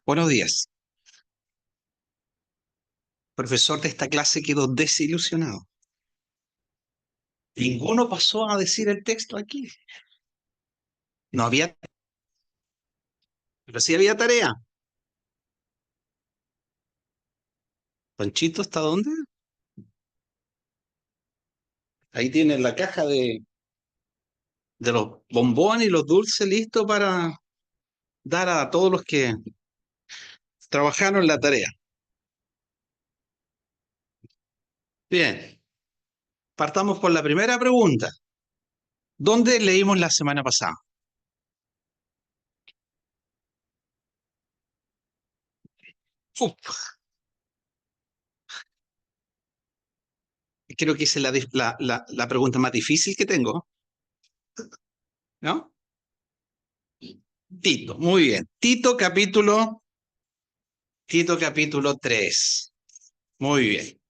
Buenos días. El profesor de esta clase quedó desilusionado. Ninguno pasó a decir el texto aquí. No había, pero sí había tarea. ¿Panchito está dónde? Ahí tiene la caja de los bombones y los dulces listos para dar a todos los que trabajaron en la tarea. Bien, partamos por la primera pregunta. ¿Dónde leímos la semana pasada? Uf, creo que esa es la pregunta más difícil que tengo, ¿no? Tito, muy bien. Tito capítulo 3. Muy bien.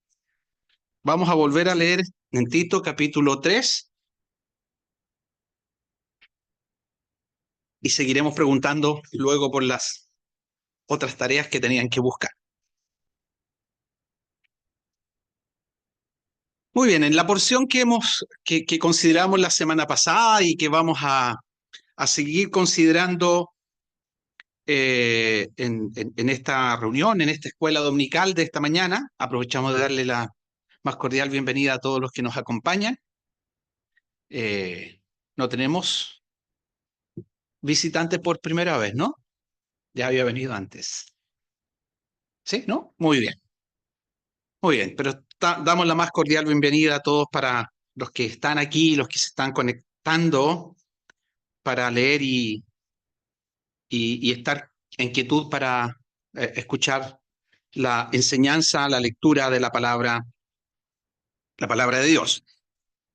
Vamos a volver a leer en Tito capítulo 3 y seguiremos preguntando luego por las otras tareas que tenían que buscar. Muy bien, en la porción que consideramos la semana pasada y que vamos a seguir considerando en esta reunión, en esta escuela dominical de esta mañana, aprovechamos de darle la más cordial bienvenida a todos los que nos acompañan. No tenemos visitantes por primera vez, ¿no? Ya había venido antes. ¿Sí? ¿No? Muy bien. Muy bien, pero damos la más cordial bienvenida a todos para los que están aquí, los que se están conectando para leer y estar en quietud para escuchar la enseñanza, la lectura de la palabra de Dios.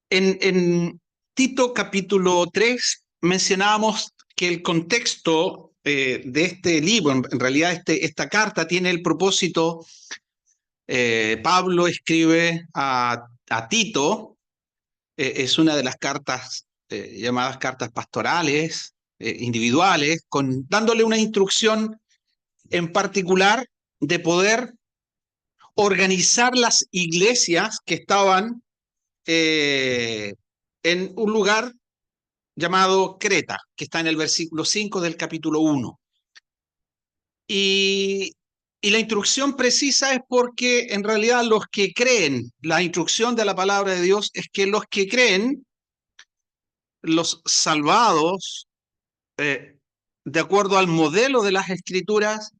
En Tito capítulo 3 mencionábamos que el contexto de este libro, en realidad esta carta tiene el propósito, Pablo escribe a Tito. Es una de las cartas llamadas cartas pastorales, individuales, dándole una instrucción en particular de poder organizar las iglesias que estaban eh, en un lugar llamado Creta, que está en el versículo 5 del capítulo 1. Y, y la instrucción precisa es porque en realidad los que creen, la instrucción de la palabra de Dios es que los que creen, los salvados, eh, de acuerdo al modelo de las escrituras,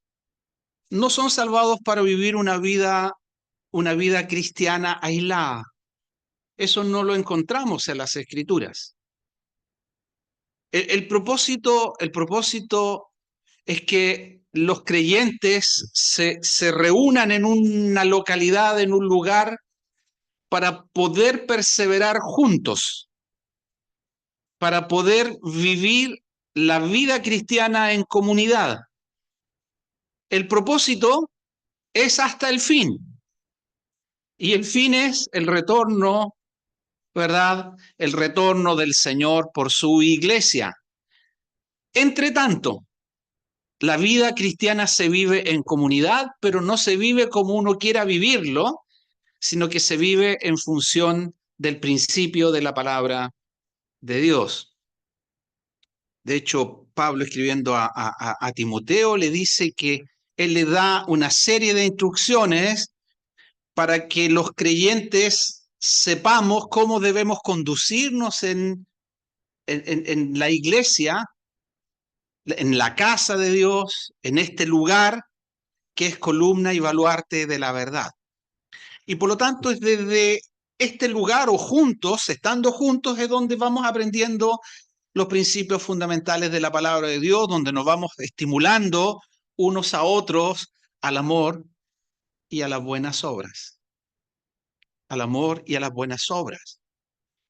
no son salvados para vivir una vida cristiana aislada. Eso no lo encontramos en las escrituras. El propósito es que los creyentes se reúnan en una localidad, en un lugar, para poder perseverar juntos, para poder vivir la vida cristiana en comunidad. El propósito es hasta el fin. Y el fin es el retorno, ¿verdad? El retorno del Señor por su iglesia. Entre tanto, la vida cristiana se vive en comunidad, pero no se vive como uno quiera vivirlo, sino que se vive en función del principio de la palabra de Dios. De hecho, Pablo escribiendo a Timoteo le dice que él le da una serie de instrucciones para que los creyentes sepamos cómo debemos conducirnos en la iglesia, en la casa de Dios, en este lugar que es columna y baluarte de la verdad. Y por lo tanto es desde este lugar o juntos, estando juntos, es donde vamos aprendiendo los principios fundamentales de la palabra de Dios, donde nos vamos estimulando unos a otros al amor y a las buenas obras. Al amor y a las buenas obras.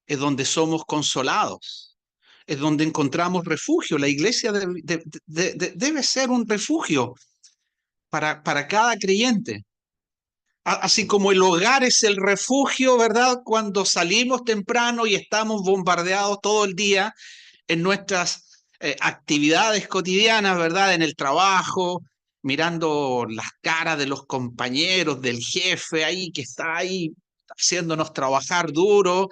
Es donde somos consolados. Es donde encontramos refugio. La iglesia debe ser un refugio para cada creyente. Así como el hogar es el refugio, ¿verdad? Cuando salimos temprano y estamos bombardeados todo el día en nuestras actividades cotidianas, ¿verdad? En el trabajo, mirando las caras de los compañeros, del jefe ahí que está ahí haciéndonos trabajar duro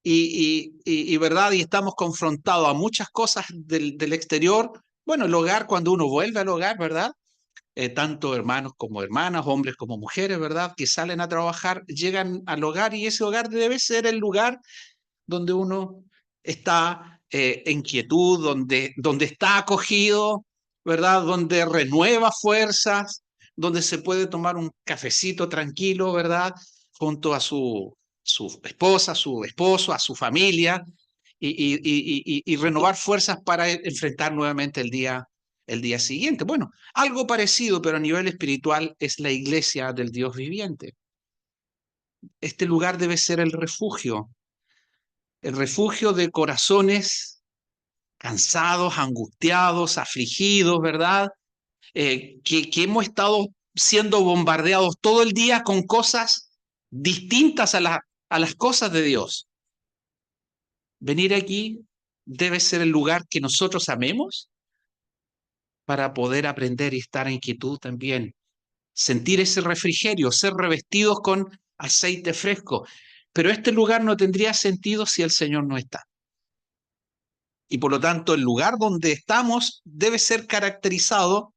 ¿verdad? Y estamos confrontados a muchas cosas del exterior. Bueno, el hogar, cuando uno vuelve al hogar, ¿verdad? Tanto hermanos como hermanas, hombres como mujeres, ¿verdad? Que salen a trabajar, llegan al hogar y ese hogar debe ser el lugar donde uno está en quietud, donde está acogido, ¿verdad? Donde renueva fuerzas, donde se puede tomar un cafecito tranquilo, ¿verdad? Junto a su esposa, su esposo, a su familia, y renovar fuerzas para enfrentar nuevamente el día siguiente. Bueno, algo parecido, pero a nivel espiritual, es la iglesia del Dios viviente. Este lugar debe ser el refugio de corazones cansados, angustiados, afligidos, ¿verdad? Que hemos estado siendo bombardeados todo el día con cosas distintas a las cosas de Dios. Venir aquí debe ser el lugar que nosotros amemos para poder aprender y estar en quietud también. Sentir ese refrigerio, ser revestidos con aceite fresco. Pero este lugar no tendría sentido si el Señor no está. Y por lo tanto, el lugar donde estamos debe ser caracterizado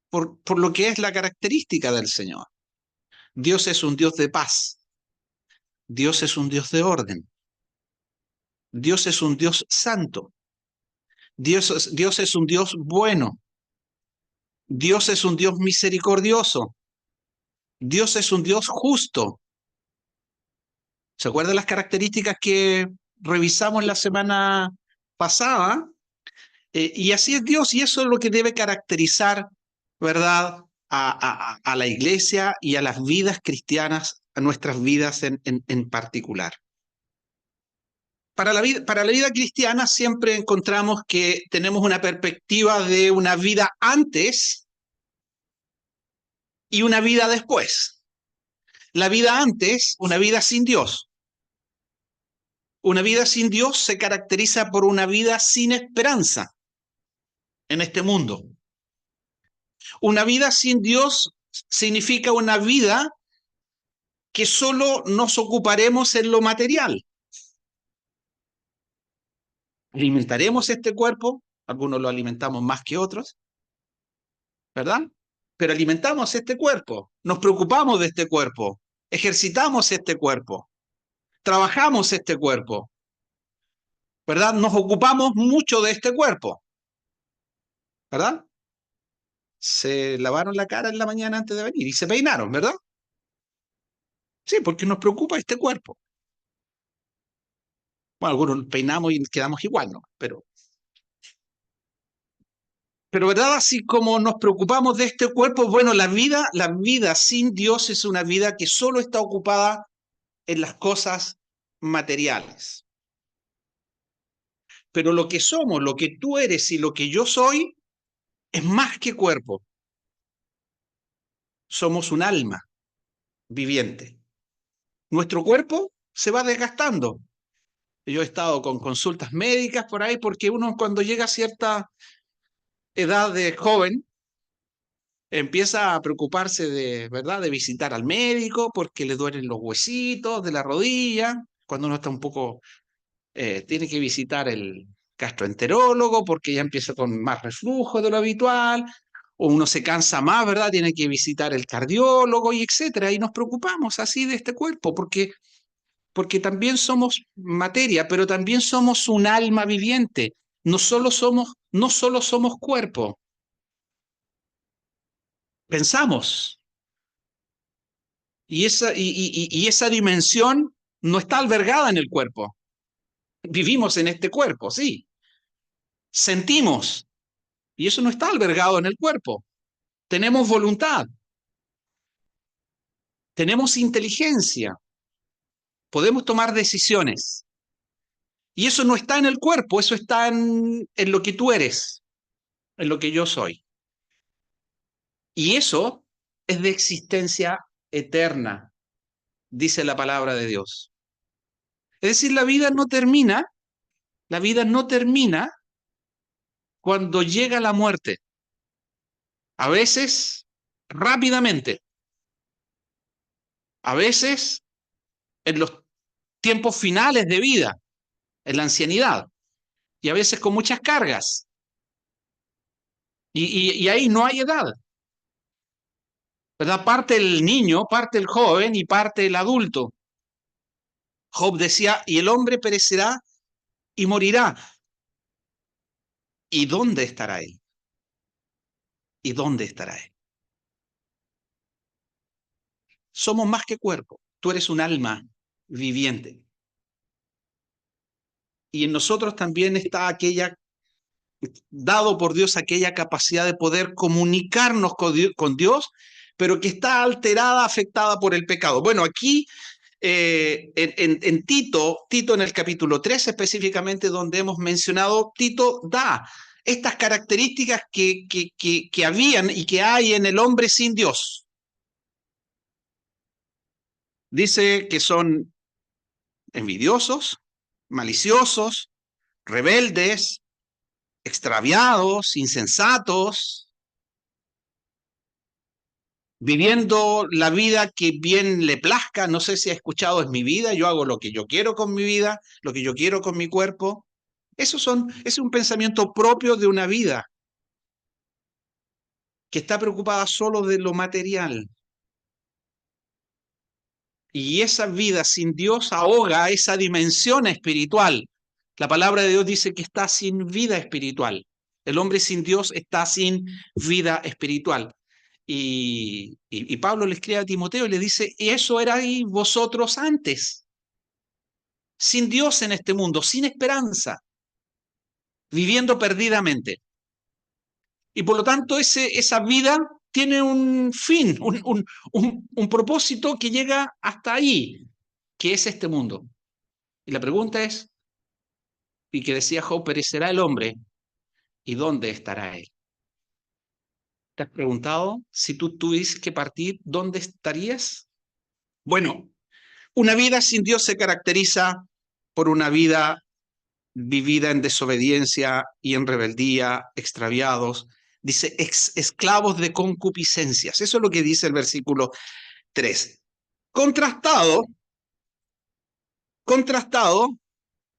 por lo que es la característica del Señor. Dios es un Dios de paz. Dios es un Dios de orden. Dios es un Dios santo. Dios es un Dios bueno. Dios es un Dios misericordioso. Dios es un Dios justo. ¿Se acuerdan las características que revisamos la semana pasada? Y así es Dios, y eso es lo que debe caracterizar, ¿verdad? A la iglesia y a las vidas cristianas, a nuestras vidas en particular. Para la vida cristiana siempre encontramos que tenemos una perspectiva de una vida antes y una vida después. La vida antes, una vida sin Dios. Una vida sin Dios se caracteriza por una vida sin esperanza en este mundo. Una vida sin Dios significa una vida que solo nos ocuparemos en lo material. Alimentaremos este cuerpo, algunos lo alimentamos más que otros, ¿verdad? Pero alimentamos este cuerpo, nos preocupamos de este cuerpo, ejercitamos este cuerpo, trabajamos este cuerpo, ¿verdad? Nos ocupamos mucho de este cuerpo, ¿verdad? Se lavaron la cara en la mañana antes de venir y se peinaron, ¿verdad? Sí, porque nos preocupa este cuerpo. Bueno, algunos peinamos y quedamos igual, ¿no? Pero ¿verdad? Así como nos preocupamos de este cuerpo, bueno, la vida sin Dios es una vida que solo está ocupada en las cosas materiales. Pero lo que somos, lo que tú eres y lo que yo soy, es más que cuerpo. Somos un alma viviente. Nuestro cuerpo se va desgastando. Yo he estado con consultas médicas por ahí porque uno cuando llega a cierta edad de joven, empieza a preocuparse de, ¿verdad?, de visitar al médico porque le duelen los huesitos de la rodilla. Cuando uno está un poco, tiene que visitar el gastroenterólogo porque ya empieza con más reflujo de lo habitual, o uno se cansa más, ¿verdad? Tiene que visitar el cardiólogo y etcétera. Y nos preocupamos así de este cuerpo porque también somos materia, pero también somos un alma viviente. No solo somos cuerpo, pensamos. Y esa dimensión no está albergada en el cuerpo. Vivimos en este cuerpo, sí. Sentimos, y eso no está albergado en el cuerpo. Tenemos voluntad, tenemos inteligencia, podemos tomar decisiones. Y eso no está en el cuerpo, eso está en lo que tú eres, en lo que yo soy. Y eso es de existencia eterna, dice la palabra de Dios. Es decir, la vida no termina cuando llega la muerte, a veces rápidamente, a veces en los tiempos finales de vida, en la ancianidad, y a veces con muchas cargas. Y ahí no hay edad, ¿verdad? Parte el niño, parte el joven y parte el adulto. Job decía, y el hombre perecerá y morirá. ¿Y dónde estará él? ¿Y dónde estará él? Somos más que cuerpo. Tú eres un alma viviente. Y en nosotros también está dado por Dios aquella capacidad de poder comunicarnos con Dios, pero que está alterada, afectada por el pecado. Bueno, aquí en Tito en el capítulo 3 específicamente, donde hemos mencionado, Tito da estas características que habían y que hay en el hombre sin Dios. Dice que son envidiosos, maliciosos, rebeldes, extraviados, insensatos, viviendo la vida que bien le plazca. No sé si ha escuchado, es mi vida, yo hago lo que yo quiero con mi vida, lo que yo quiero con mi cuerpo. Es un pensamiento propio de una vida que está preocupada solo de lo material. Y esa vida sin Dios ahoga esa dimensión espiritual. La palabra de Dios dice que está sin vida espiritual. El hombre sin Dios está sin vida espiritual. Y Pablo le escribe a Timoteo y le dice, y eso erais vosotros antes, sin Dios en este mundo, sin esperanza, viviendo perdidamente. Y por lo tanto esa vida tiene un fin, un propósito que llega hasta ahí, que es este mundo. Y la pregunta es, y que decía Job, perecerá el hombre, ¿y dónde estará él? ¿Te has preguntado si tú tuvieses que partir, dónde estarías? Bueno, una vida sin Dios se caracteriza por una vida vivida en desobediencia y en rebeldía, extraviados. Dice, esclavos de concupiscencias. Eso es lo que dice el versículo 3. Contrastado, contrastado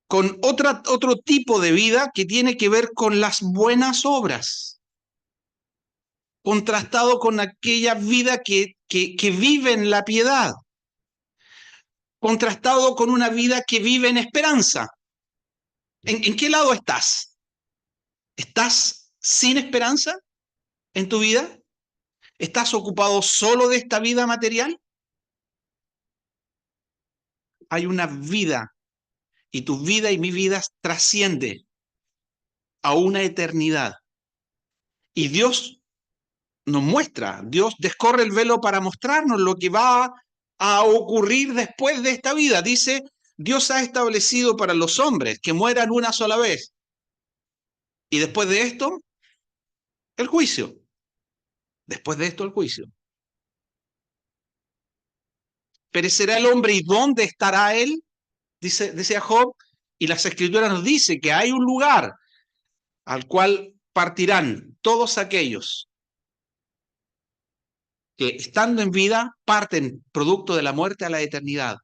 con otro tipo de vida que tiene que ver con las buenas obras. Contrastado con aquella vida que vive en la piedad. Contrastado con una vida que vive en esperanza. ¿En qué lado estás? ¿Estás sin esperanza en tu vida? ¿Estás ocupado solo de esta vida material? Hay una vida y tu vida y mi vida trasciende a una eternidad. Y Dios nos muestra, Dios descorre el velo para mostrarnos lo que va a ocurrir después de esta vida. Dice, Dios ha establecido para los hombres que mueran una sola vez. Y después de esto, el juicio. Después de esto, el juicio. ¿Perecerá el hombre y dónde estará él? Decía Job, y las escrituras nos dicen que hay un lugar al cual partirán todos aquellos que estando en vida parten producto de la muerte a la eternidad.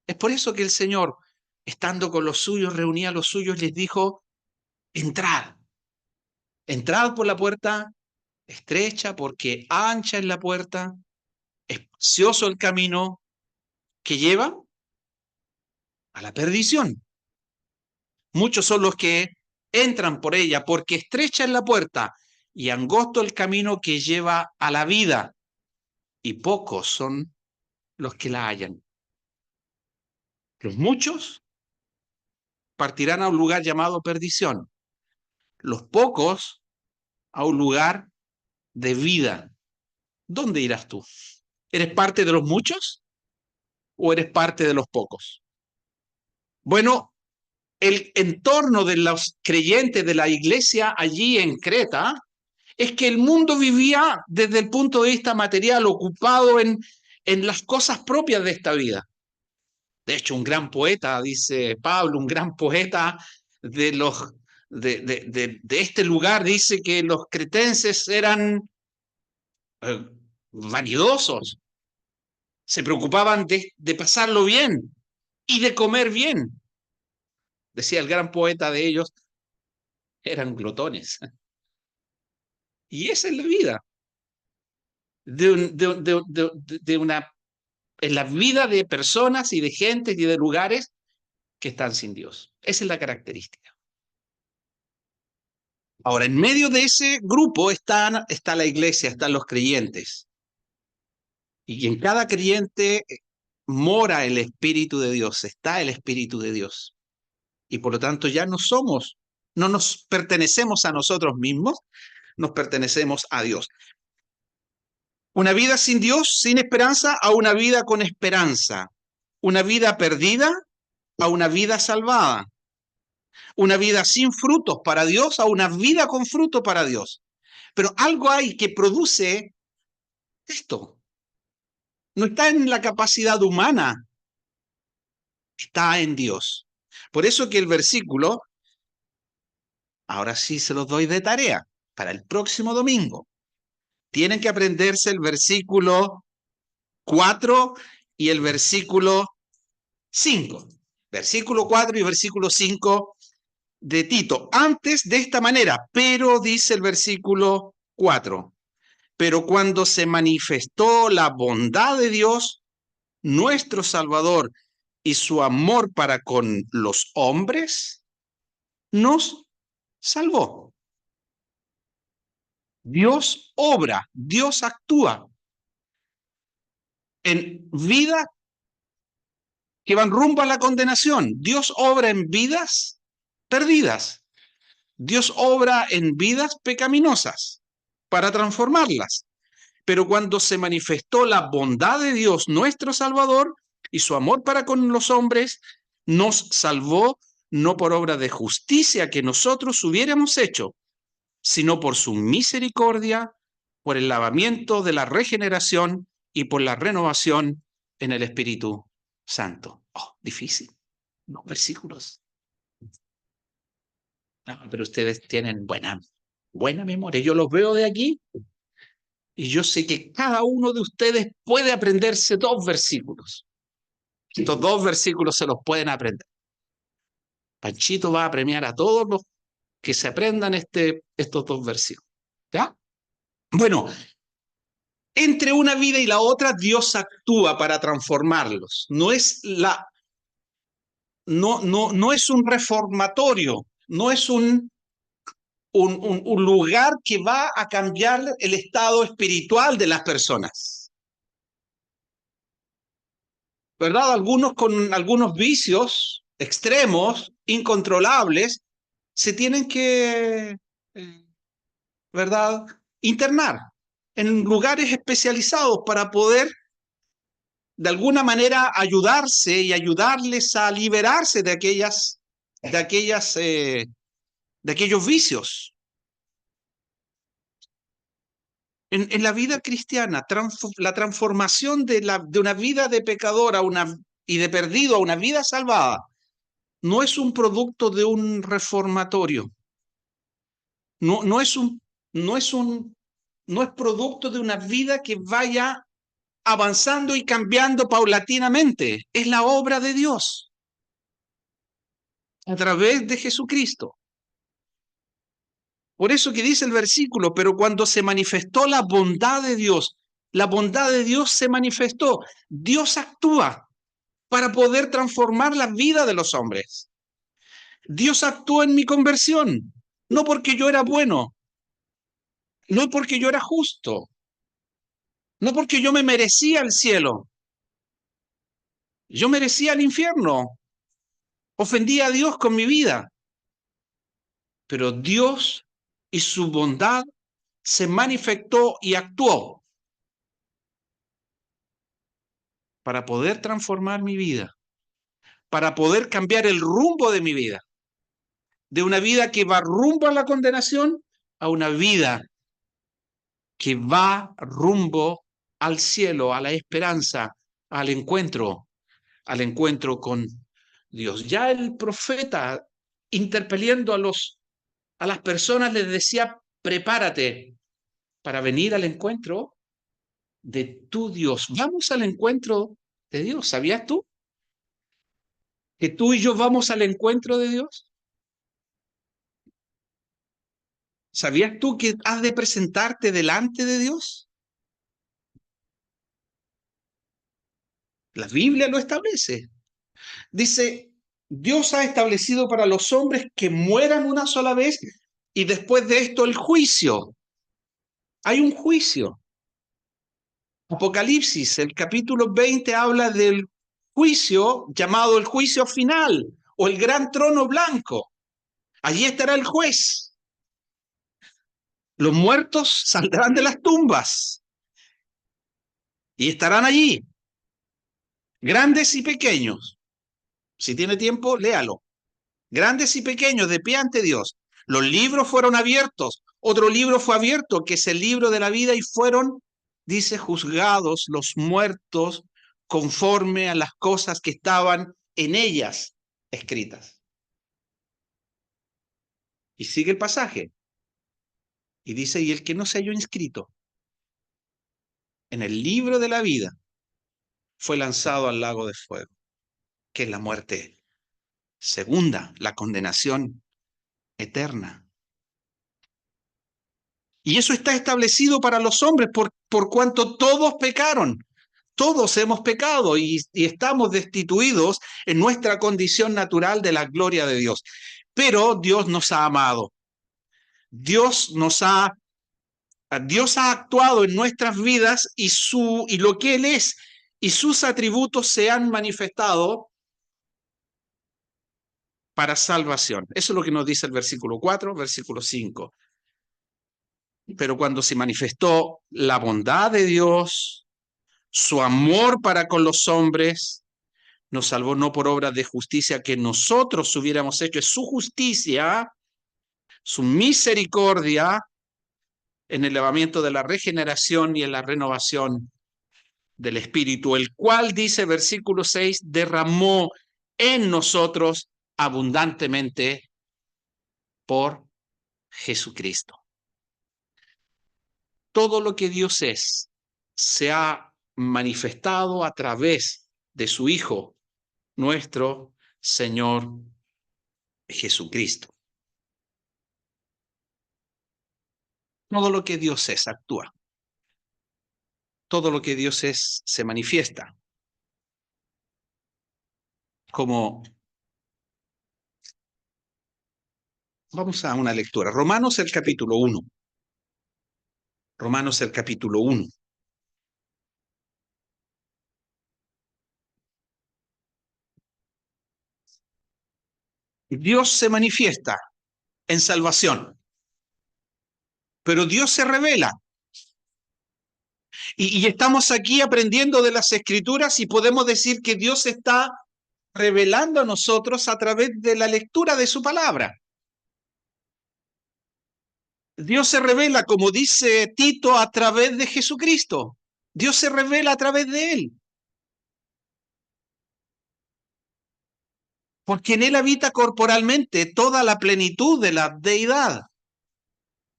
Es por eso que el Señor, estando con los suyos, reunía a los suyos y les dijo, entrad, entrad por la puerta estrecha, porque ancha es la puerta, espacioso el camino que lleva a la perdición. Muchos son los que entran por ella, porque estrecha es la puerta y angosto el camino que lleva a la vida, y pocos son los que la hallan. Los muchos partirán a un lugar llamado perdición, los pocos a un lugar de vida. ¿Dónde irás tú? ¿Eres parte de los muchos o eres parte de los pocos? Bueno, el entorno de los creyentes de la iglesia allí en Creta es que el mundo vivía desde el punto de vista material, ocupado en las cosas propias de esta vida. De hecho, un gran poeta, dice Pablo, un gran poeta de los de este lugar dice que los cretenses eran vanidosos, se preocupaban de pasarlo bien y de comer bien. Decía el gran poeta de ellos, eran glotones. Y esa es la vida de una, en la vida de personas y de gente y de lugares que están sin Dios. Esa es la característica. Ahora, en medio de ese grupo está la iglesia, están los creyentes. Y en cada creyente mora el Espíritu de Dios, está el Espíritu de Dios. Y por lo tanto ya no nos pertenecemos a nosotros mismos, nos pertenecemos a Dios. Una vida sin Dios, sin esperanza, a una vida con esperanza. Una vida perdida a una vida salvada. Una vida sin frutos para Dios a una vida con fruto para Dios. Pero algo hay que produce esto. No está en la capacidad humana, está en Dios. Por eso que el versículo, ahora sí se los doy de tarea para el próximo domingo. Tienen que aprenderse el versículo 4 y el versículo 5. Versículo 4 y versículo 5 de Tito. Antes de esta manera, pero dice el versículo 4. Pero cuando se manifestó la bondad de Dios, nuestro Salvador, y su amor para con los hombres, nos salvó. Dios obra, Dios actúa en vidas que van rumbo a la condenación. Dios obra en vidas perdidas. Dios obra en vidas pecaminosas para transformarlas. Pero cuando se manifestó la bondad de Dios, nuestro Salvador, y su amor para con los hombres, nos salvó no por obra de justicia que nosotros hubiéramos hecho, sino por su misericordia, por el lavamiento de la regeneración y por la renovación en el Espíritu Santo. Oh, difícil. No, versículos. No, pero ustedes tienen buena memoria. Yo los veo de aquí y yo sé que cada uno de ustedes puede aprenderse 2 versículos. Estos 2 versículos se los pueden aprender. Panchito va a premiar a todos los que se aprendan estos 2 versículos. ¿Ya? Bueno, entre una vida y la otra, Dios actúa para transformarlos. No es un reformatorio, no es un lugar que va a cambiar el estado espiritual de las personas. ¿Verdad? Algunos con algunos vicios extremos, incontrolables, se tienen que, ¿verdad?, internar en lugares especializados para poder de alguna manera ayudarse y ayudarles a liberarse de aquellos vicios. En la vida cristiana, la transformación de una vida de pecador y de perdido a una vida salvada no es un producto de un reformatorio. No es producto de una vida que vaya avanzando y cambiando paulatinamente. Es la obra de Dios a través de Jesucristo. Por eso que dice el versículo, pero cuando se manifestó la bondad de Dios se manifestó. Dios actúa para poder transformar la vida de los hombres. Dios actuó en mi conversión, no porque yo era bueno, no porque yo era justo, no porque yo me merecía el cielo. Yo merecía el infierno. Ofendía a Dios con mi vida. Pero Dios y su bondad se manifestó y actuó para poder transformar mi vida, para poder cambiar el rumbo de mi vida, de una vida que va rumbo a la condenación a una vida que va rumbo al cielo, a la esperanza, al encuentro con Dios. Ya el profeta, interpelando a los a las personas les decía, prepárate para venir al encuentro de tu Dios. Vamos al encuentro de Dios. ¿Sabías tú que tú y yo vamos al encuentro de Dios? ¿Sabías tú que has de presentarte delante de Dios? La Biblia lo establece. Dice, Dios ha establecido para los hombres que mueran una sola vez y después de esto el juicio. Hay un juicio. Apocalipsis, el capítulo 20 habla del juicio llamado el juicio final o el gran trono blanco. Allí estará el juez. Los muertos saldrán de las tumbas y estarán allí, grandes y pequeños. Si tiene tiempo, léalo. Grandes y pequeños, de pie ante Dios. Los libros fueron abiertos. Otro libro fue abierto, que es el libro de la vida, y fueron, dice, juzgados los muertos conforme a las cosas que estaban en ellas escritas. Y sigue el pasaje. Y dice, y el que no se halló inscrito en el libro de la vida fue lanzado al lago de fuego, que es la muerte segunda, la condenación eterna. Y eso está establecido para los hombres por cuanto todos pecaron. Todos hemos pecado y estamos destituidos en nuestra condición natural de la gloria de Dios. Pero Dios nos ha amado. Dios nos ha, Dios ha actuado en nuestras vidas y lo que Él es y sus atributos se han manifestado para salvación. Eso es lo que nos dice el versículo 4, versículo 5. Pero cuando se manifestó la bondad de Dios, su amor para con los hombres, nos salvó no por obras de justicia que nosotros hubiéramos hecho, es su justicia, su misericordia en el lavamiento de la regeneración y en la renovación del Espíritu, el cual, dice versículo 6, derramó en nosotros abundantemente por Jesucristo. Todo lo que Dios es se ha manifestado a través de su Hijo, nuestro Señor Jesucristo. Todo lo que Dios es actúa. Todo lo que Dios es se manifiesta. Como vamos a una lectura. Romanos el capítulo 1. Romanos el capítulo 1. Dios se manifiesta en salvación, pero Dios se revela. Y estamos aquí aprendiendo de las Escrituras y podemos decir que Dios está revelando a nosotros a través de la lectura de su palabra. Dios se revela, como dice Tito, a través de Jesucristo. Dios se revela a través de Él. Porque en Él habita corporalmente toda la plenitud de la deidad.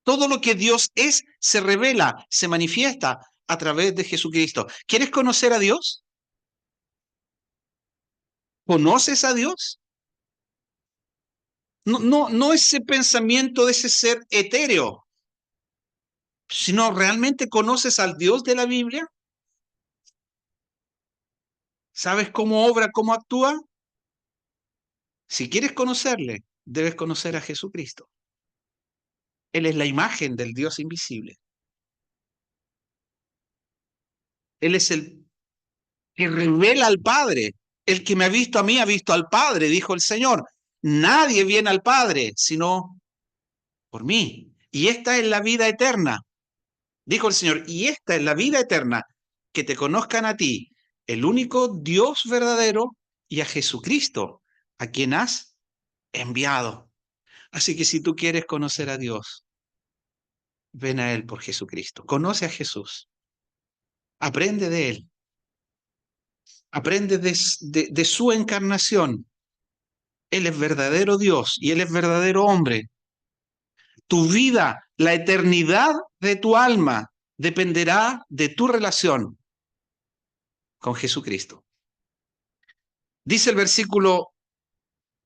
Todo lo que Dios es se revela, se manifiesta a través de Jesucristo. ¿Quieres conocer a Dios? ¿Conoces a Dios? No ese pensamiento de ese ser etéreo, sino realmente conoces al Dios de la Biblia. ¿Sabes cómo obra, cómo actúa? Si quieres conocerle, debes conocer a Jesucristo. Él es la imagen del Dios invisible. Él es el que revela al Padre. El que me ha visto a mí ha visto al Padre, dijo el Señor. Nadie viene al Padre sino por mí. Y esta es la vida eterna, dijo el Señor. Y esta es la vida eterna, que te conozcan a ti, el único Dios verdadero, y a Jesucristo, a quien has enviado. Así que si tú quieres conocer a Dios, ven a Él por Jesucristo. Conoce a Jesús. Aprende de Él. Aprende de su encarnación. Él es verdadero Dios y Él es verdadero hombre. Tu vida, la eternidad de tu alma, dependerá de tu relación con Jesucristo. Dice el versículo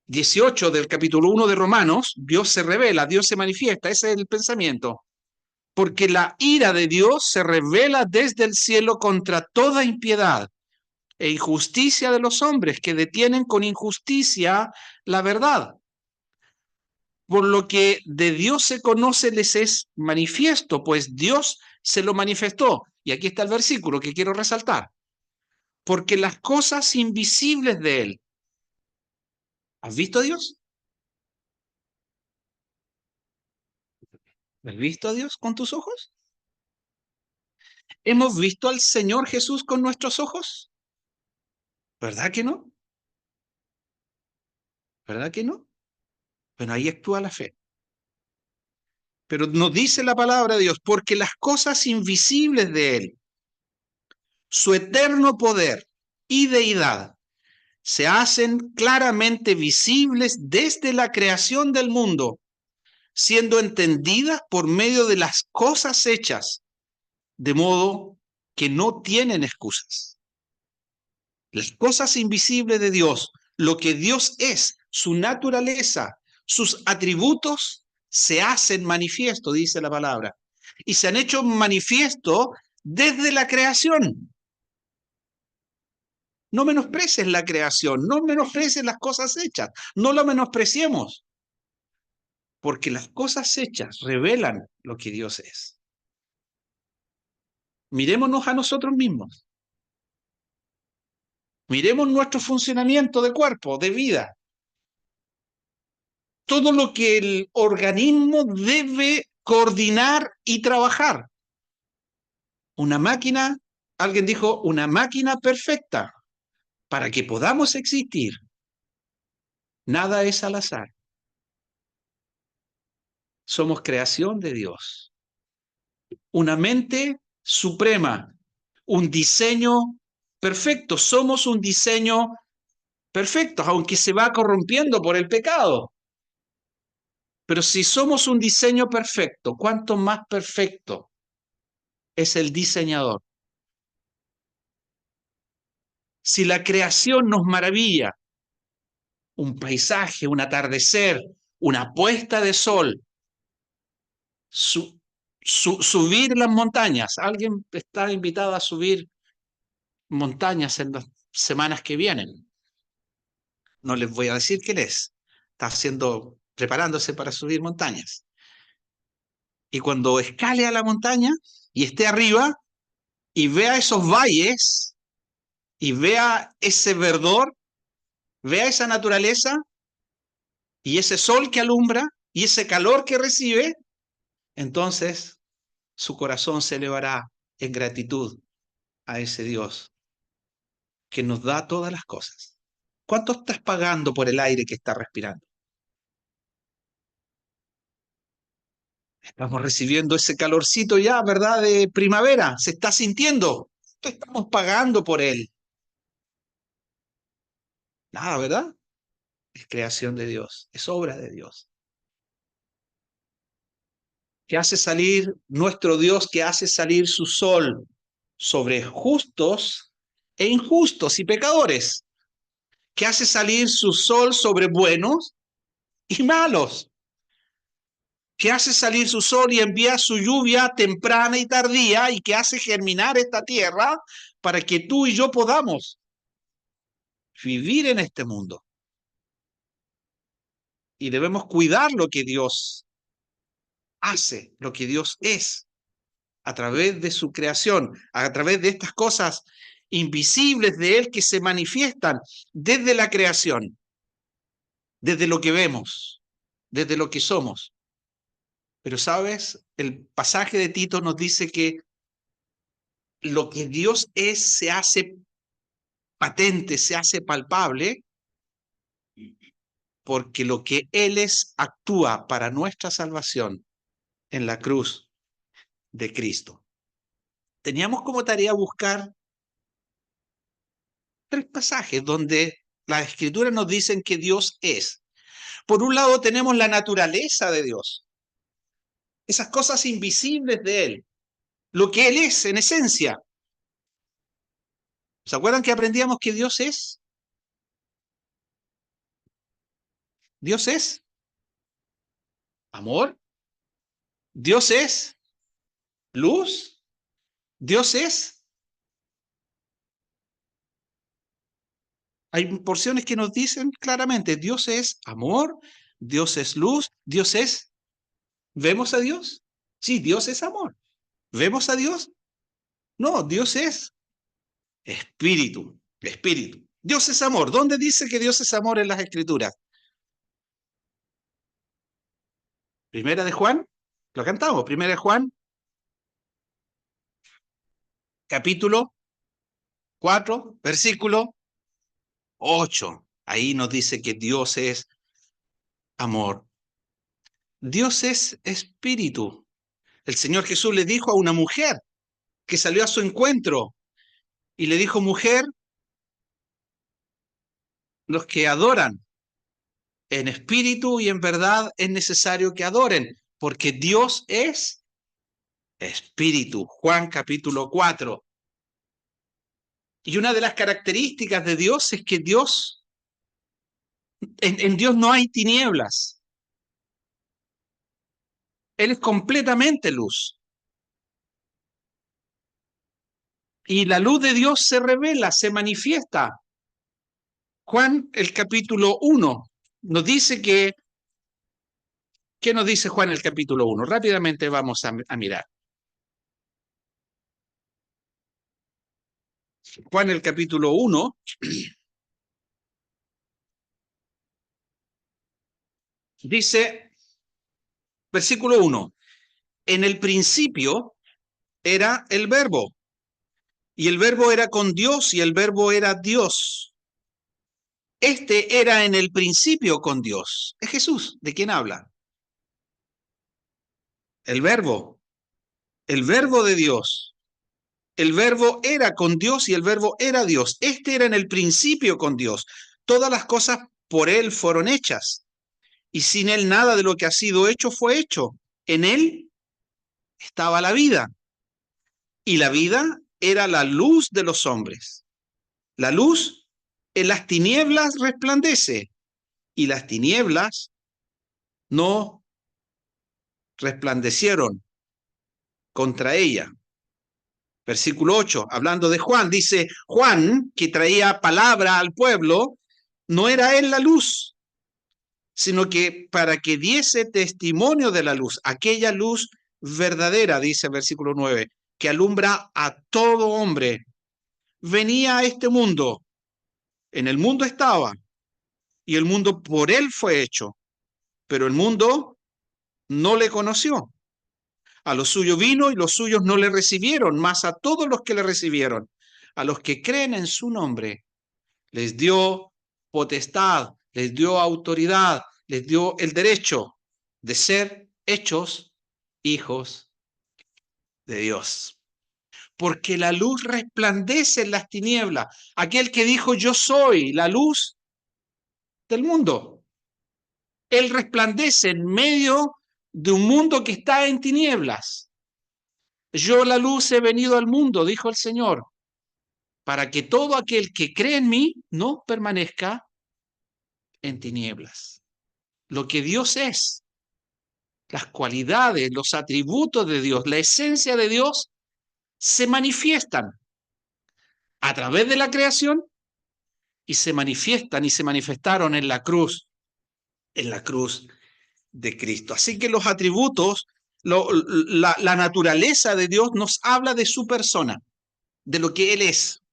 18 del capítulo 1 de Romanos, Dios se revela, Dios se manifiesta, ese es el pensamiento. Porque la ira de Dios se revela desde el cielo contra toda impiedad e injusticia de los hombres que detienen con injusticia la verdad. Por lo que de Dios se conoce les es manifiesto, pues Dios se lo manifestó. Y aquí está el versículo que quiero resaltar. Porque las cosas invisibles de Él. ¿Has visto a Dios? ¿Has visto a Dios con tus ojos? ¿Hemos visto al Señor Jesús con nuestros ojos? ¿Verdad que no? ¿Verdad que no? Bueno, ahí actúa la fe. Pero nos dice la palabra de Dios, porque las cosas invisibles de Él, su eterno poder y deidad, se hacen claramente visibles desde la creación del mundo, siendo entendidas por medio de las cosas hechas, de modo que no tienen excusas. Las cosas invisibles de Dios, lo que Dios es, su naturaleza, sus atributos, se hacen manifiesto, dice la palabra, y se han hecho manifiesto desde la creación. No menosprecies la creación, no menosprecies las cosas hechas, no lo menospreciemos, porque las cosas hechas revelan lo que Dios es. Mirémonos a nosotros mismos, miremos nuestro funcionamiento de cuerpo, de vida, todo lo que el organismo debe coordinar y trabajar. Una máquina, alguien dijo, una máquina perfecta para que podamos existir. Nada es al azar. Somos creación de Dios. Una mente suprema, un diseño perfecto. Somos un diseño perfecto, aunque se va corrompiendo por el pecado. Pero si somos un diseño perfecto, ¿cuánto más perfecto es el diseñador? Si la creación nos maravilla, un paisaje, un atardecer, una puesta de sol, subir las montañas. Alguien está invitado a subir montañas en las semanas que vienen. No les voy a decir quién es. Está preparándose para subir montañas. Y cuando escale a la montaña y esté arriba y vea esos valles y vea ese verdor, vea esa naturaleza y ese sol que alumbra y ese calor que recibe, entonces su corazón se elevará en gratitud a ese Dios que nos da todas las cosas. ¿Cuánto estás pagando por el aire que estás respirando? Estamos recibiendo ese calorcito ya, ¿verdad? De primavera. Se está sintiendo. Estamos pagando por él. Nada, ¿verdad? Es creación de Dios. Es obra de Dios. Que hace salir nuestro Dios, que hace salir su sol sobre justos e injustos y pecadores. Que hace salir su sol sobre buenos y malos. Que hace salir su sol y envía su lluvia temprana y tardía y que hace germinar esta tierra para que tú y yo podamos vivir en este mundo. Y debemos cuidar lo que Dios hace, lo que Dios es, a través de su creación, a través de estas cosas invisibles de Él que se manifiestan desde la creación, desde lo que vemos, desde lo que somos. Pero sabes, el pasaje de Tito nos dice que lo que Dios es se hace patente, se hace palpable, porque lo que Él es actúa para nuestra salvación en la cruz de Cristo. Teníamos como tarea buscar 3 pasajes donde las escrituras nos dicen que Dios es. Por un lado tenemos la naturaleza de Dios. esas cosas invisibles de Él, lo que Él es en esencia. ¿Se acuerdan que aprendíamos que Dios es? Dios es amor, Dios es luz, Dios es. Hay porciones que nos dicen claramente, Dios es amor, Dios es luz, Dios es. ¿Vemos a Dios? Sí, Dios es amor. ¿Vemos a Dios? No, Dios es espíritu, espíritu. Dios es amor. ¿Dónde dice que Dios es amor en las Escrituras? Primera de Juan, lo cantamos, Primera de Juan, capítulo 4, versículo 8. Ahí nos dice que Dios es amor. Dios es espíritu. El Señor Jesús le dijo a una mujer que salió a su encuentro y le dijo, mujer, los que adoran en espíritu y en verdad es necesario que adoren, porque Dios es espíritu. Juan capítulo 4. Y una de las características de Dios es que en Dios no hay tinieblas. Él es completamente luz. Y la luz de Dios se revela, se manifiesta. Juan, el capítulo 1, nos dice que, ¿qué nos dice Juan el capítulo 1? Rápidamente vamos a mirar. Juan el capítulo 1 dice, versículo 1, en el principio era el verbo, y el verbo era con Dios, y el verbo era Dios. Este era en el principio con Dios. Es Jesús, ¿de quién habla? El verbo de Dios. El verbo era con Dios y el verbo era Dios. Este era en el principio con Dios. Todas las cosas por Él fueron hechas. Y sin Él nada de lo que ha sido hecho fue hecho. En Él estaba la vida. Y la vida era la luz de los hombres. La luz en las tinieblas resplandece. Y las tinieblas no resplandecieron contra ella. Versículo 8, hablando de Juan, dice, Juan, que traía palabra al pueblo, no era él la luz, sino que para que diese testimonio de la luz, aquella luz verdadera, dice el versículo 9, que alumbra a todo hombre. Venía a este mundo, en el mundo estaba, y el mundo por él fue hecho, pero el mundo no le conoció. A los suyos vino y los suyos no le recibieron, mas a todos los que le recibieron, a los que creen en su nombre, les dio potestad, les dio autoridad, les dio el derecho de ser hechos hijos de Dios. Porque la luz resplandece en las tinieblas. Aquel que dijo, yo soy la luz del mundo. Él resplandece en medio de un mundo que está en tinieblas. Yo la luz he venido al mundo, dijo el Señor, para que todo aquel que cree en mí no permanezca en tinieblas. Lo que Dios es, las cualidades, los atributos de Dios, la esencia de Dios, se manifiestan a través de la creación y se manifiestan y se manifestaron en la cruz de Cristo. Así que los atributos, la naturaleza de Dios nos habla de su persona, de lo que Él es,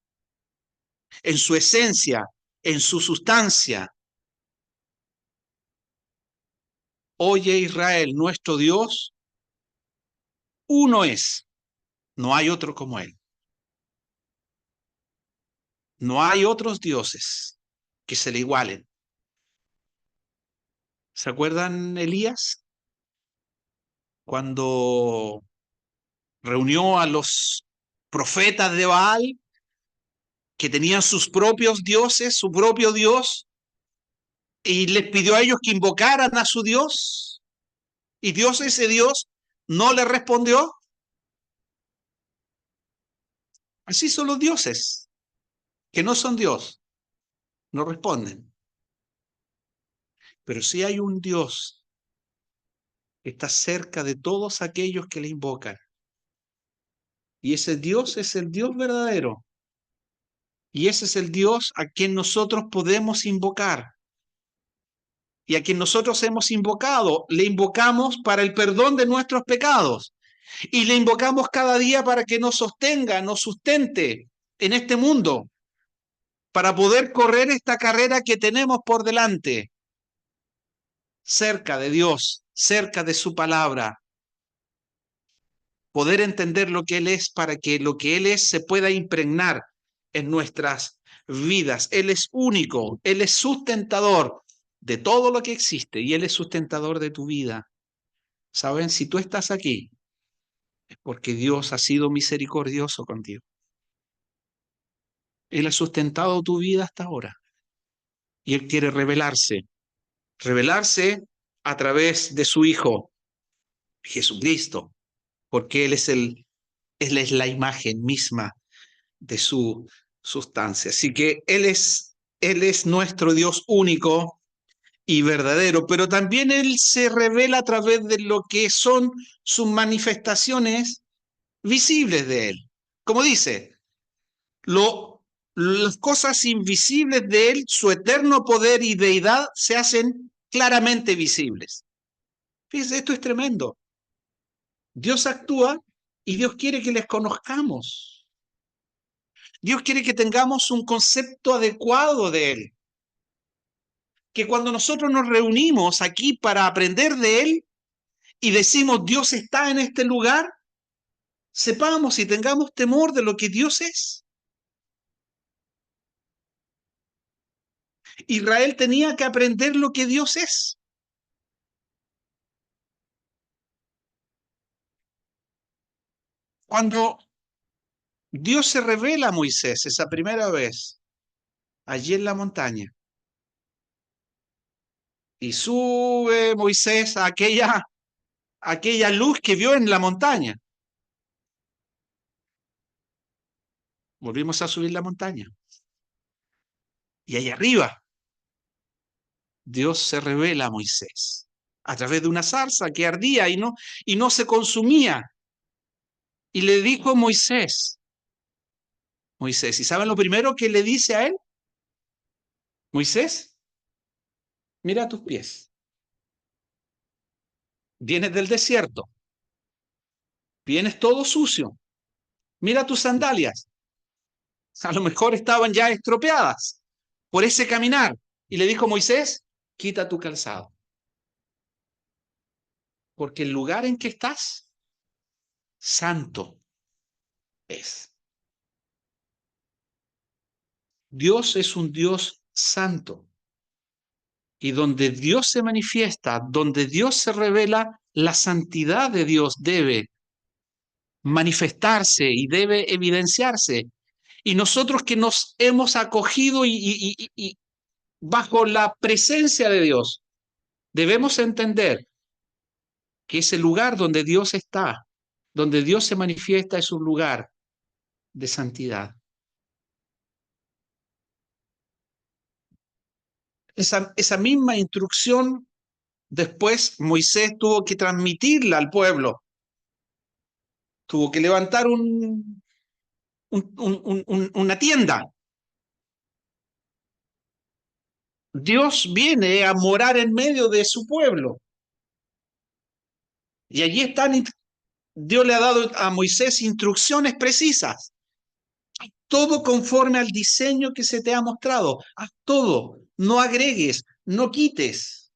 en su esencia, en su sustancia. Oye Israel, nuestro Dios, uno es, no hay otro como Él. No hay otros dioses que se le igualen. ¿Se acuerdan Elías? Cuando reunió a los profetas de Baal que tenían sus propios dioses, su propio Dios, y les pidió a ellos que invocaran a su Dios. Y Dios, ese Dios, no le respondió. Así son los dioses, que no son Dios, no responden. Pero sí hay un Dios que está cerca de todos aquellos que le invocan. Y ese Dios es el Dios verdadero. Y ese es el Dios a quien nosotros podemos invocar. Y a quien nosotros hemos invocado. Le invocamos para el perdón de nuestros pecados. Y le invocamos cada día para que nos sostenga, nos sustente en este mundo, para poder correr esta carrera que tenemos por delante, cerca de Dios, cerca de su palabra, poder entender lo que Él es para que lo que Él es se pueda impregnar en nuestras vidas. Él es único, Él es sustentador de todo lo que existe y Él es sustentador de tu vida. ¿Saben? Si tú estás aquí, es porque Dios ha sido misericordioso contigo. Él ha sustentado tu vida hasta ahora y Él quiere revelarse a través de su Hijo, Jesucristo, porque Él es la imagen misma de su sustancia. Así que Él es nuestro Dios único y verdadero, pero también Él se revela a través de lo que son sus manifestaciones visibles de Él. Como dice, las cosas invisibles de Él, su eterno poder y deidad, se hacen claramente visibles. Fíjense, esto es tremendo. Dios actúa y Dios quiere que les conozcamos. Dios quiere que tengamos un concepto adecuado de Él. Que cuando nosotros nos reunimos aquí para aprender de Él y decimos Dios está en este lugar, sepamos y tengamos temor de lo que Dios es. Israel tenía que aprender lo que Dios es. Cuando Dios se revela a Moisés esa primera vez, allí en la montaña, y sube Moisés a aquella luz que vio en la montaña. Volvimos a subir la montaña. Y allá arriba, Dios se revela a Moisés a través de una zarza que ardía y no se consumía. Y le dijo Moisés, ¿y saben lo primero que le dice a él? Moisés, mira tus pies. Vienes del desierto, vienes todo sucio. Mira tus sandalias. A lo mejor estaban ya estropeadas por ese caminar. Y le dijo Moisés, quita tu calzado, porque el lugar en que estás, santo es. Dios es un Dios santo. Y donde Dios se manifiesta, donde Dios se revela, la santidad de Dios debe manifestarse y debe evidenciarse. Y nosotros que nos hemos acogido y bajo la presencia de Dios, debemos entender que ese lugar donde Dios está, donde Dios se manifiesta, es un lugar de santidad. Esa misma instrucción después Moisés tuvo que transmitirla al pueblo. Tuvo que levantar una tienda. Dios viene a morar en medio de su pueblo. Y allí están, Dios le ha dado a Moisés instrucciones precisas. Todo conforme al diseño que se te ha mostrado. Haz todo. No agregues, no quites.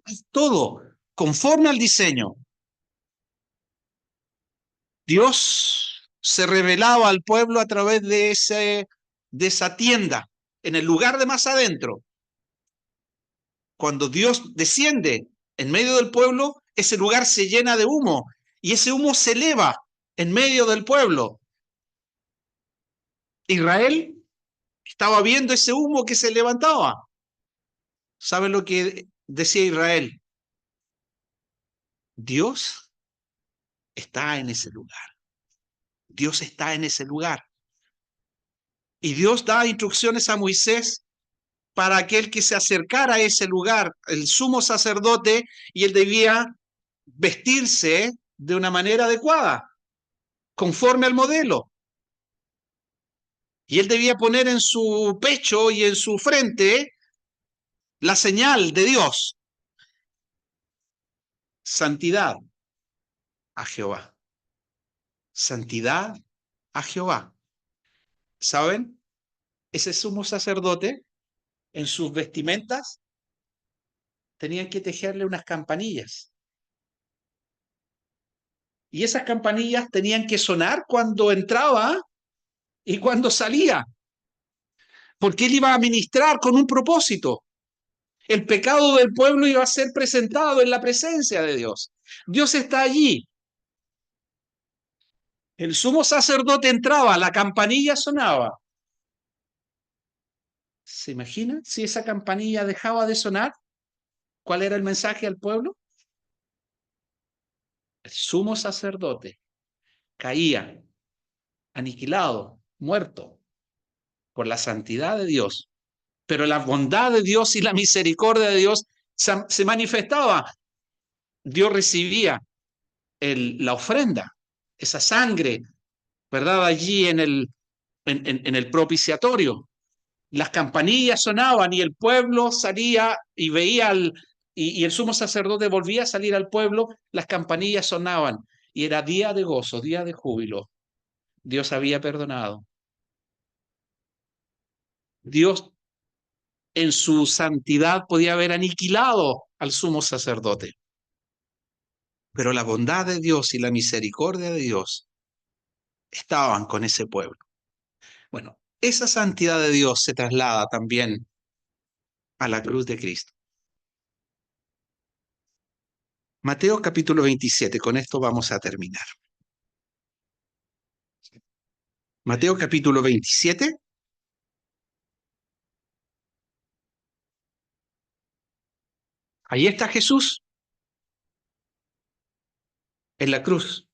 Haz todo conforme al diseño. Dios se revelaba al pueblo a través de esa tienda, en el lugar de más adentro. Cuando Dios desciende en medio del pueblo, ese lugar se llena de humo y ese humo se eleva en medio del pueblo. Israel estaba viendo ese humo que se levantaba. ¿Sabe lo que decía Israel? Dios está en ese lugar. Dios está en ese lugar. Y Dios da instrucciones a Moisés para aquel que se acercara a ese lugar, el sumo sacerdote, y él debía vestirse de una manera adecuada, conforme al modelo. Y él debía poner en su pecho y en su frente la señal de Dios: santidad a Jehová. Santidad a Jehová. ¿Saben? Ese sumo sacerdote, en sus vestimentas, tenían que tejerle unas campanillas. Y esas campanillas tenían que sonar cuando entraba y cuando salía, porque él iba a ministrar con un propósito. El pecado del pueblo iba a ser presentado en la presencia de Dios. Dios está allí. El sumo sacerdote entraba, la campanilla sonaba. ¿Se imagina si esa campanilla dejaba de sonar? ¿Cuál era el mensaje al pueblo? El sumo sacerdote caía aniquilado, muerto, por la santidad de Dios. Pero la bondad de Dios y la misericordia de Dios se manifestaba. Dios recibía la ofrenda, esa sangre, ¿verdad? Allí en el propiciatorio. Las campanillas sonaban y el pueblo salía y veía y el sumo sacerdote volvía a salir al pueblo, las campanillas sonaban y era día de gozo, día de júbilo. Dios había perdonado. Dios en su santidad podía haber aniquilado al sumo sacerdote, pero la bondad de Dios y la misericordia de Dios estaban con ese pueblo. Bueno, esa santidad de Dios se traslada también a la cruz de Cristo. Mateo capítulo 27, con esto vamos a terminar. Mateo capítulo 27. Ahí está Jesús en la cruz.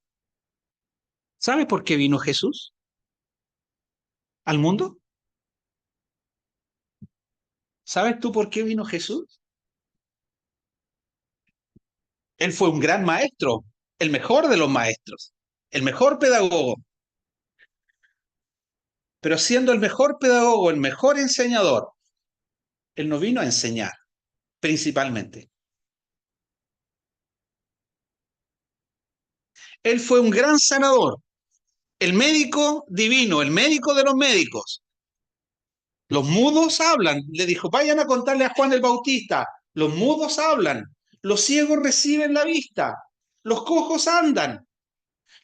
¿Sabe por qué vino Jesús al mundo? ¿Sabes tú por qué vino Jesús? Él fue un gran maestro, el mejor de los maestros, el mejor pedagogo. Pero siendo el mejor pedagogo, el mejor enseñador, él no vino a enseñar principalmente. Él fue un gran sanador, el médico divino, el médico de los médicos. Los mudos hablan, le dijo, vayan a contarle a Juan el Bautista, los mudos hablan, los ciegos reciben la vista, los cojos andan,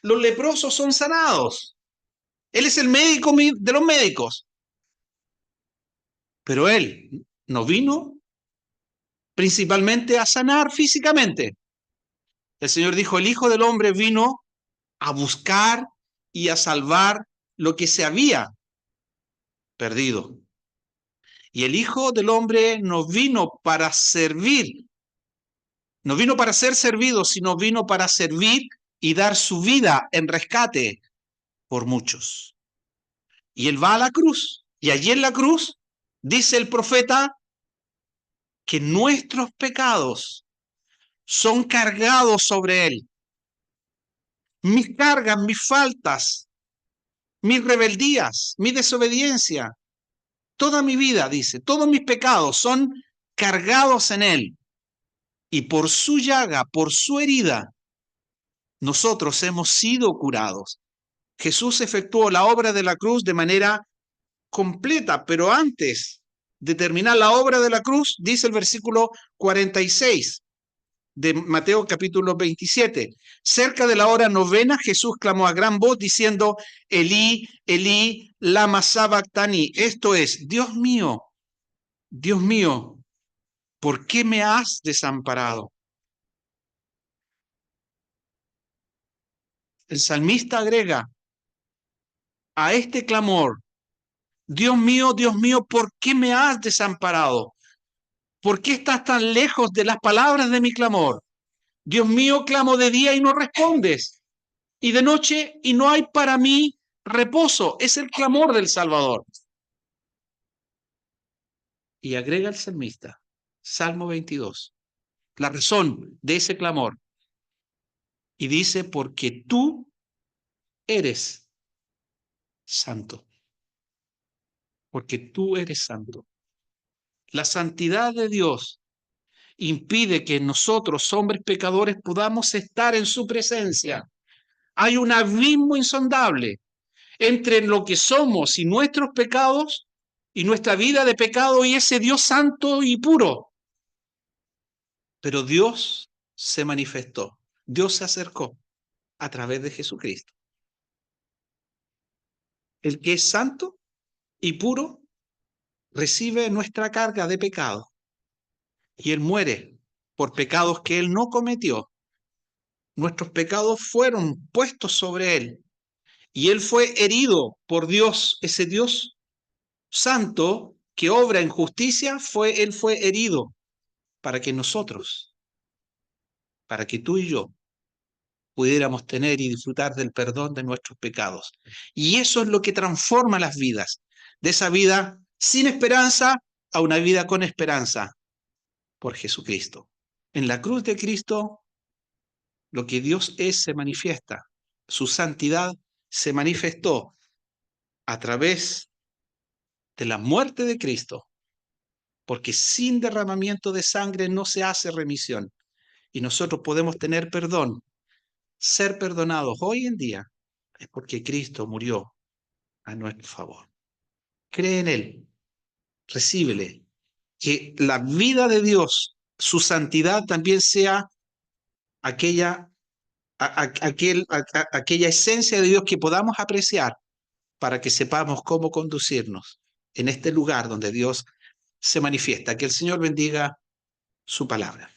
los leprosos son sanados. Él es el médico de los médicos. Pero él no vino principalmente a sanar físicamente. El Señor dijo, el Hijo del Hombre vino a buscar y a salvar lo que se había perdido. Y el Hijo del Hombre no vino para servir, no vino para ser servido, sino vino para servir y dar su vida en rescate por muchos. Y él va a la cruz, y allí en la cruz dice el profeta que nuestros pecados son cargados sobre él. Mis cargas, mis faltas, mis rebeldías, mi desobediencia, toda mi vida, dice, todos mis pecados son cargados en él. Y por su llaga, por su herida, nosotros hemos sido curados. Jesús efectuó la obra de la cruz de manera completa, pero antes de terminar la obra de la cruz, dice el versículo 46 de Mateo capítulo 27. Cerca de la hora novena, Jesús clamó a gran voz diciendo, Elí, Elí, lama sabactani. Esto es, Dios mío, ¿por qué me has desamparado? El salmista agrega a este clamor, Dios mío, ¿por qué me has desamparado? ¿Por qué estás tan lejos de las palabras de mi clamor? Dios mío, clamo de día y no respondes. y de noche, y no hay para mí reposo. Es el clamor del Salvador. Y agrega el salmista, Salmo 22, la razón de ese clamor. Y dice, porque tú eres santo. Porque tú eres santo. La santidad de Dios impide que nosotros, hombres pecadores, podamos estar en su presencia. Hay un abismo insondable entre lo que somos y nuestros pecados y nuestra vida de pecado y ese Dios santo y puro. Pero Dios se manifestó, Dios se acercó a través de Jesucristo. El que es santo y puro recibe nuestra carga de pecado y Él muere por pecados que Él no cometió. Nuestros pecados fueron puestos sobre Él y Él fue herido por Dios, ese Dios santo que obra en justicia, Él fue herido para que nosotros, para que tú y yo pudiéramos tener y disfrutar del perdón de nuestros pecados. Y eso es lo que transforma las vidas, de esa vida sin esperanza a una vida con esperanza por Jesucristo. En la cruz de Cristo, lo que Dios es se manifiesta. Su santidad se manifestó a través de la muerte de Cristo, porque sin derramamiento de sangre no se hace remisión. Y nosotros podemos tener perdón, ser perdonados hoy en día, es porque Cristo murió a nuestro favor. Cree en Él, recíbele, que la vida de Dios, su santidad también sea aquella, aquella esencia de Dios que podamos apreciar para que sepamos cómo conducirnos en este lugar donde Dios se manifiesta. Que el Señor bendiga su palabra.